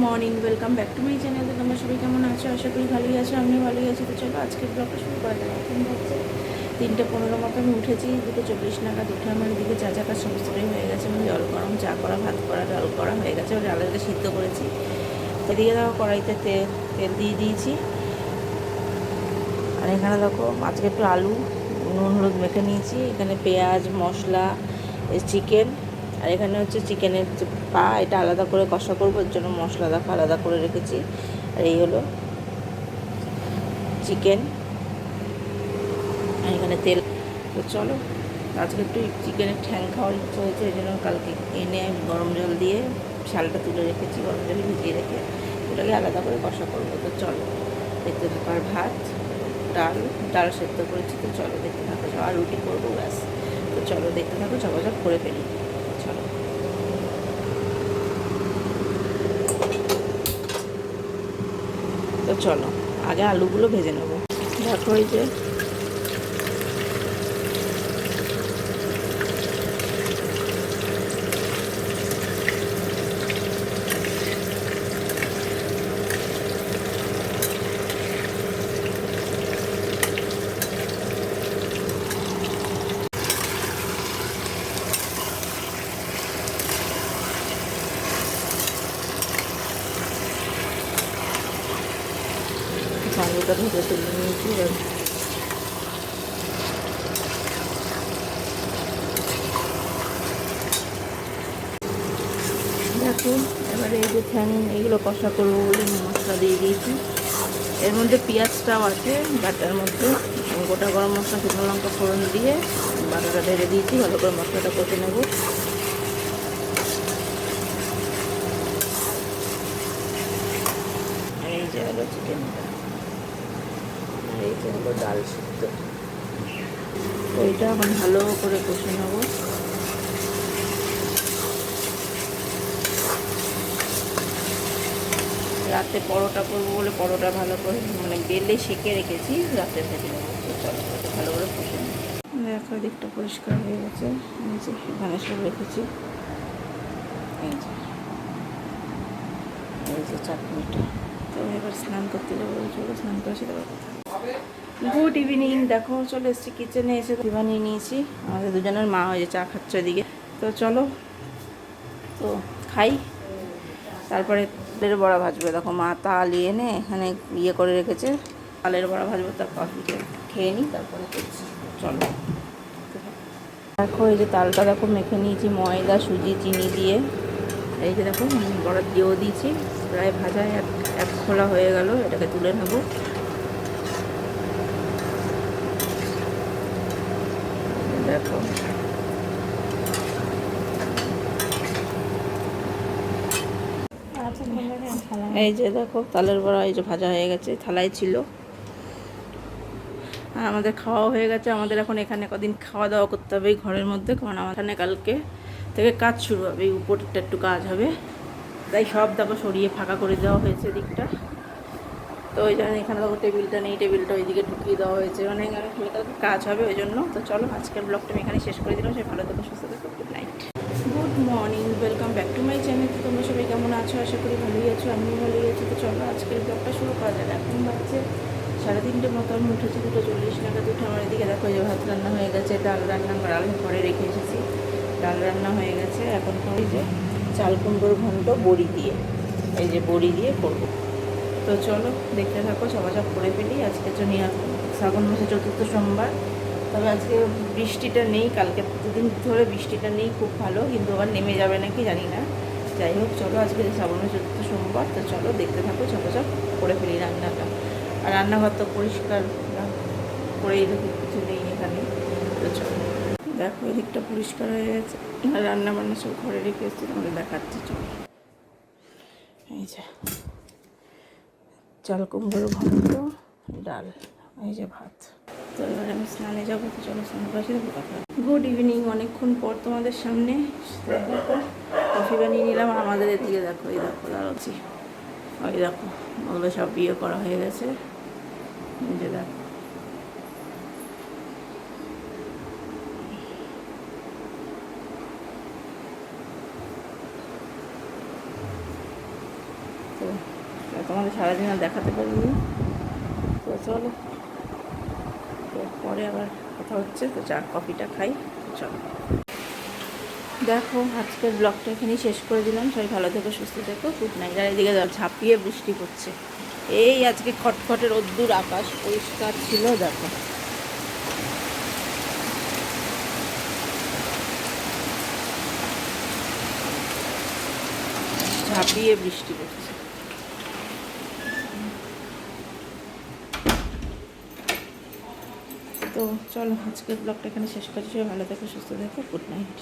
Morning, welcome back to my channel. তো তোমরা সবাই কেমন আছো? আশা করি ভালোই আছো, আমিও ভালোই আছি। তো চলো আজকের ব্লগটা শুরু করা যাবে। এখন হচ্ছে 3:15 মতো আমি উঠেছি। 2:40 নাগাদ উঠে আমার এদিকে চা কাজ সমস্তটাই হয়ে গেছে। মানে জল গরম, চা করা, ভাত করা, ডাল করা হয়ে গেছে। ওই ডালটাকে সিদ্ধ করেছি। এদিকে দেখো কড়াইতে তেল দিয়ে দিয়েছি। আর এখানে দেখো আজকে একটু আলু নুন হলুদ মেখে নিয়েছি। এখানে পেঁয়াজ, মশলা, চিকেন, আর এখানে হচ্ছে চিকেনের যে পা, এটা আলাদা করে কষা করবো, এর জন্য মশলা দেখো আলাদা করে রেখেছি। আর এই হলো চিকেন, আর এখানে তেল। তো চলো আজকে একটু চিকেনের ঠ্যাং খাওয়ার ইচ্ছা হয়েছে, এই জন্য কালকে এনে গরম জল দিয়ে শালটা তুলে রেখেছি, গরম জলে ভিজিয়ে রেখে ওটাকে আলাদা করে কষা করবো। তো চলো দেখতে থাকো। আর ভাত, ডাল সেদ্ধ করেছি। তো চলো দেখতে থাকো। আর রুটি করবো, ব্যাস। তো চলো দেখতে থাকো, ঝপাঝপ করে ফেলি। চলো। তো চলো আগে আলুগুলো ভেজে নেবো। দেখো এই যে আলুটা ভেজে তুলে নিয়েছি। দেখো এবারে এই যে এইগুলো কষা করবো বলে মশলা দিয়ে দিয়েছি। এর মধ্যে পেঁয়াজটাও আছে বাটার মধ্যে। গোটা গরম মশলা, শুকনো লঙ্কা ফোড়ন দিয়ে বাটাটা ঢেলে দিয়েছি। ভালো করে মশলাটা কষে নেব। এই যে হলো চিকেনটা, আর এই যে হলো ডাল সিদ্ধ। ওইটা এখন ভালো করে কষে নেবো। রাতে পরোটা করবো বলে পরোটা ভালো করে মানে বেলে সেঁকে রেখেছি, রাতে ভেজে নেবো। চলো ভালো করে কষে নেবো। দেখো দিকটা পরিষ্কার হয়ে গেছে। এই যে এখানে সব রেখেছি। এই যে চাটনিটা। তো এবার স্নান করতে যাবো। চলো স্নান করে সেটা কথা। Good evening. দেখো চলে এসেছি কিচেনে, এসে বানিয়ে নিয়েছি। আমাদের দুজনের মা হয়ে যে চা খাচ্ছে ওইদিকে। তো চলো তো খাই, তারপরে তালের বড়া ভাজবে। দেখো মা তাল এনে এখানে করে রেখেছে, তালের বড়া ভাজবো। তারপর খেয়ে নিই, তারপরে করছি। চলো দেখো এই যে তালটা দেখো মেখে নিয়েছি ময়দা, সুজি, চিনি দিয়ে। এই যে দেখো বড়া দিয়েও দিয়েছি। প্রায় ভাজা এক খোলা হয়ে গেল। এটাকে তুলে নেবো। দেখো এই যে দেখো তালের বড়া এই যে ভাজা হয়ে গেছে, থালায় ছিল। আর আমাদের খাওয়া হয়ে গেছে। আমাদের এখন এখানে কদিন খাওয়া দাওয়া করতে হবে এই ঘরের মধ্যে, কারণ আমার এখানে কালকে থেকে কাজ শুরু হবে। এই উপরটা একটু কাজ হবে, তাই সব দেখো সরিয়ে ফাঁকা করে দেওয়া হয়েছে দিকটা। তো ওই জন্য এখানে দেখো টেবিলটা নেই, টেবিলটা ওইদিকে ঢুকিয়ে দেওয়া হয়েছে। মানে কালকে কাজ হবে ওই জন্য। তো চলো আজকের ব্লগটা আমি এখানে শেষ করে দিলাম। সে ভালো থেকো, সুস্থ থেকো। Good night, good morning, welcome back to my channel. তো তোমরা সবাই কেমন আছো? আশা করি ভালোই আছো, আমিও ভালোই আছি। তো চলো আজকের ব্লগটা শুরু করা যাবে। এখন বাচ্চা 3:30 মতো আমি উঠেছি। 2:40 নাগাদ উঠে আমার এদিকে দেখো যে ভাত রান্না হয়ে গেছে, ডাল ঘরে রেখে এসেছি। ডাল রান্না হয়ে গেছে। এখন ওই যে চাল কুমড়োর ঘন্ট বড়ি দিয়ে, এই যে বড়ি দিয়ে করবো। তো চলো দেখতে থাকো, সবাসব করে ফেলি। আজকে জন্য শ্রাবণ মাসে 4র্থ সোমবার। তবে আজকে বৃষ্টিটা নেই, কালকে দুদিন ধরে বৃষ্টিটা নেই, খুব ভালো। কিন্তু আবার নেমে যাবে নাকি জানি না। যাই হোক চলো আজকে শ্রাবণ মাসে 4র্থ সোমবার। তো চলো দেখতে থাকো, সবাসব করে ফেলি রান্নাটা। আর রান্নাঘর তো পরিষ্কার করেই দেখি, কিছু নেই এখানে। তো চলো দেখো এদিকটা পরিষ্কার হয়ে গেছে। আর রান্না বান্না সব ঘরে রেখে এসেছি, তোমাদের দেখাচ্ছি। চলো এই যে চাল কুমড়োর ঘন্ট, ডাল, এই যে ভাত। তো এবার আমি স্নানে যাবো। তো চলো স্নান করে আসি, কথা। গুড ইভিনিং, অনেকক্ষণ পর তোমাদের সামনে। দেখো কফি বানিয়ে নিলাম। আর আমাদের এদিকে দেখো, এই দেখো দাঁড়াচ্ছি, ওই দেখো ওগুলো সব বিয়ে করা হয়ে গেছে। এই যে দেখো তো তোমাদের সারাদিন আর দেখাতে পারিনি। তো চলো, তো পরে আবার কথা হচ্ছে। তো চা কফিটা খাই। চলো, দেখো আজকের ব্লগটা এখানেই শেষ করে দিলাম। সবাই ভালো থেকো, সুস্থ থেকো, গুড নাইট। আর এদিকে ঝাঁপিয়ে বৃষ্টি পড়ছে। এই আজকে খটখটে রোদ্দুর, আকাশ পরিষ্কার ছিল, দেখো। ঝাঁপিয়ে বৃষ্টি পড়ছে। তো চলো, আজকের ব্লগটা এখানে শেষ করছি। ভালো থেকো, সুস্থ থেকো, গুড নাইট।